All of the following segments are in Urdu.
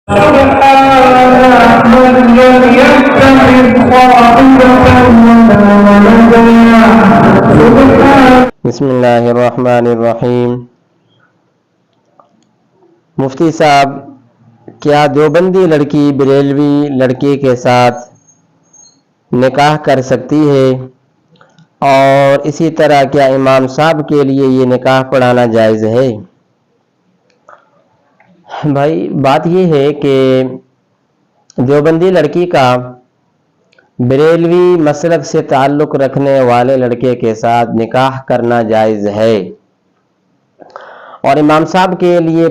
بسم اللہ الرحمن الرحیم۔ مفتی صاحب، کیا دیوبندی لڑکی بریلوی لڑکے کے ساتھ نکاح کر سکتی ہے؟ اور اسی طرح کیا امام صاحب کے لیے یہ نکاح پڑھانا جائز ہے؟ بھائی، بات یہ ہے کہ دیوبندی لڑکی کا بریلوی مسلک سے تعلق رکھنے والے لڑکے کے ساتھ نکاح کرنا جائز ہے، اور امام صاحب کے لیے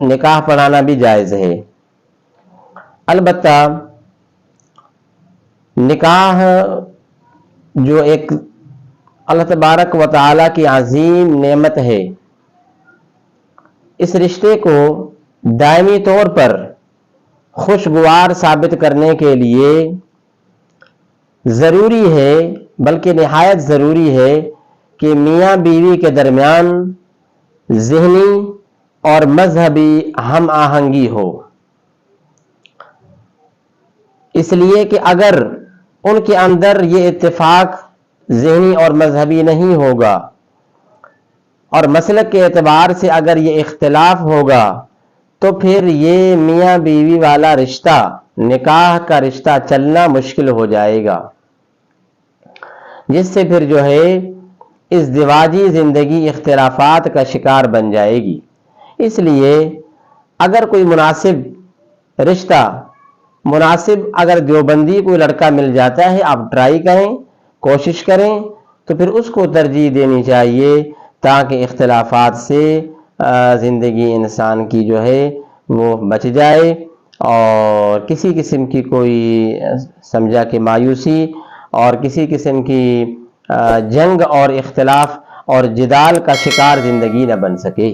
نکاح پڑھانا بھی جائز ہے۔ البتہ نکاح جو ایک اللہ تبارک و تعالیٰ کی عظیم نعمت ہے، اس رشتے کو دائمی طور پر خوشگوار ثابت کرنے کے لیے ضروری ہے، بلکہ نہایت ضروری ہے کہ میاں بیوی کے درمیان ذہنی اور مذہبی ہم آہنگی ہو۔ اس لیے کہ اگر ان کے اندر یہ اتفاق ذہنی اور مذہبی نہیں ہوگا، اور مسلک کے اعتبار سے اگر یہ اختلاف ہوگا، تو پھر یہ میاں بیوی والا رشتہ، نکاح کا رشتہ چلنا مشکل ہو جائے گا، جس سے پھر جو ہے ازدواجی زندگی اختلافات کا شکار بن جائے گی۔ اس لیے اگر کوئی مناسب اگر دیوبندی کوئی لڑکا مل جاتا ہے، آپ ٹرائی کریں، کوشش کریں، تو پھر اس کو ترجیح دینی چاہیے، تاکہ اختلافات سے زندگی انسان کی جو ہے وہ بچ جائے، اور کسی قسم کی کوئی سمجھا کہ مایوسی اور کسی قسم کی جنگ اور اختلاف اور جدال کا شکار زندگی نہ بن سکے۔